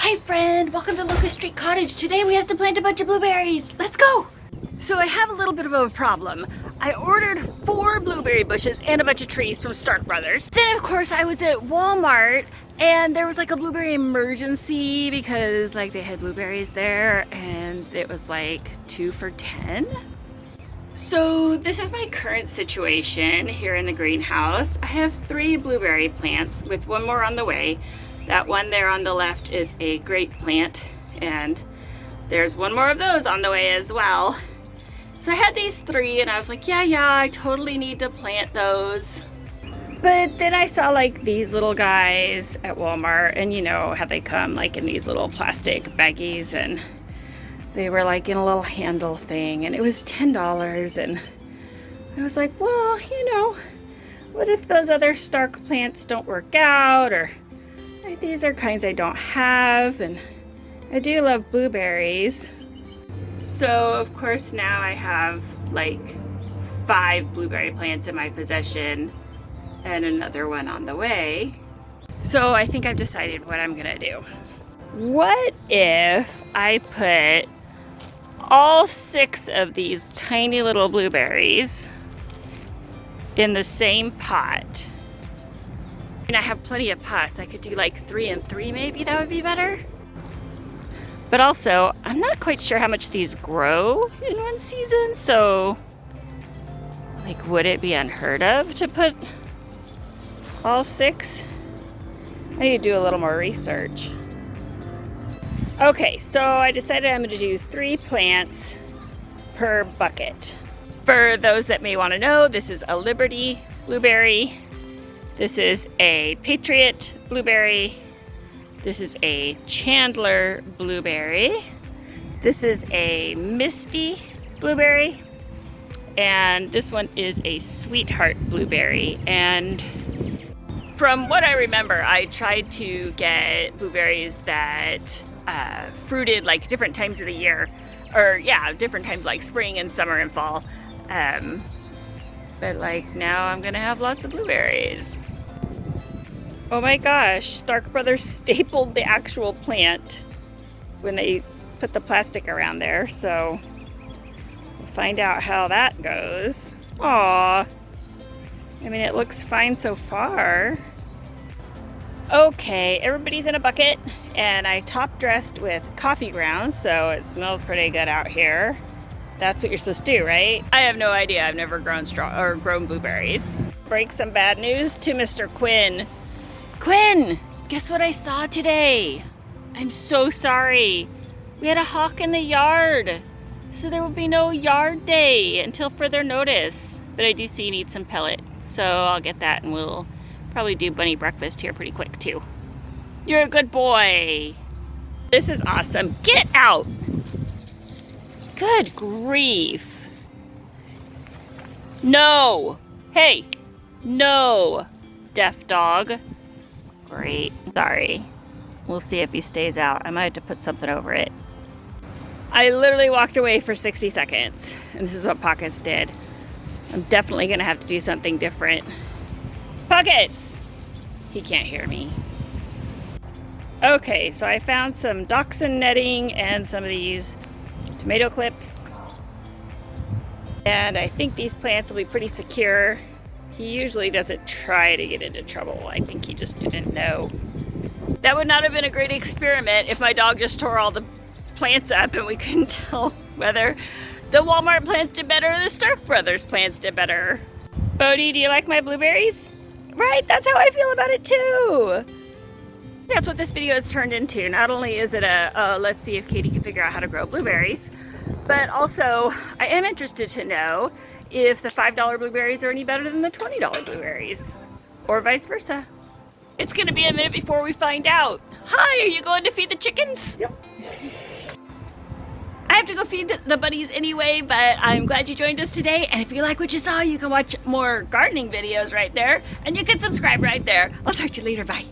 Hi friend, welcome to Locust Street Cottage. Today we have to plant a bunch of blueberries. Let's go! So I have a little bit of a problem. I ordered 4 blueberry bushes and a bunch of trees from Stark Brothers. Then of course I was at Walmart and there was like a blueberry emergency because like they had blueberries there and it was like 2 for $10. So this is my current situation here in the greenhouse. I have 3 blueberry plants with 1 more on the way. That one there on the left is a grape plant, and there's 1 more of those on the way as well. So I had these 3 and I was like, yeah, I totally need to plant those. But then I saw like these little guys at Walmart, and you know how they come like in these little plastic baggies, and they were like in a little handle thing, and it was $10. And I was like, well, you know, what if those other Stark plants don't work out, or these are kinds I don't have, and I do love blueberries. So of course now I have like 5 blueberry plants in my possession and another one on the way. So I think I've decided what I'm gonna do. What if I put all 6 of these tiny little blueberries in the same pot? And I have plenty of pots. I could do like 3 and 3 maybe, that would be better. But also, I'm not quite sure how much these grow in one season, so like would it be unheard of to put all 6? I need to do a little more research. Okay, so I decided I'm going to do 3 plants per bucket. For those that may want to know, this is a Liberty blueberry. This is a Patriot blueberry. This is a Chandler blueberry. This is a Misty blueberry. And this one is a Sweetheart blueberry. And from what I remember, I tried to get blueberries that fruited like different times of the year. Or yeah, different times like spring and summer and fall. But like now I'm gonna have lots of blueberries. Oh my gosh, Stark Brothers stapled the actual plant when they put the plastic around there, so we'll find out how that goes. Aww. I mean, it looks fine so far. Okay, everybody's in a bucket, and I top dressed with coffee grounds, so it smells pretty good out here. That's what you're supposed to do, right? I have no idea. I've never grown blueberries. Break some bad news to Mr. Quinn. Quinn, guess what I saw today? I'm so sorry. We had a hawk in the yard, so there will be no yard day until further notice. But I do see you need some pellet, so I'll get that, and we'll probably do bunny breakfast here pretty quick too. You're a good boy. This is awesome. Get out. Good grief. No. Hey. No. Deaf dog. Great. Sorry. We'll see if he stays out. I might have to put something over it. I literally walked away for 60 seconds, and this is what Pockets did. I'm definitely going to have to do something different. Pockets! He can't hear me. Okay, so I found some dachshund netting and some of these tomato clips. And I think these plants will be pretty secure. He usually doesn't try to get into trouble. I think he just didn't know. That would not have been a great experiment if my dog just tore all the plants up and we couldn't tell whether the Walmart plants did better or the Stark Brothers plants did better. Bodie, do you like my blueberries? Right, that's how I feel about it too. That's what this video has turned into. Not only is it a let's see if Katie can figure out how to grow blueberries, but also I am interested to know if the $5 blueberries are any better than the $20 blueberries, or vice versa. It's gonna be a minute before we find out. Hi, are you going to feed the chickens? Yep. I have to go feed the bunnies anyway, but I'm glad you joined us today. And if you like what you saw, you can watch more gardening videos right there, and you can subscribe right there. I'll talk to you later, bye.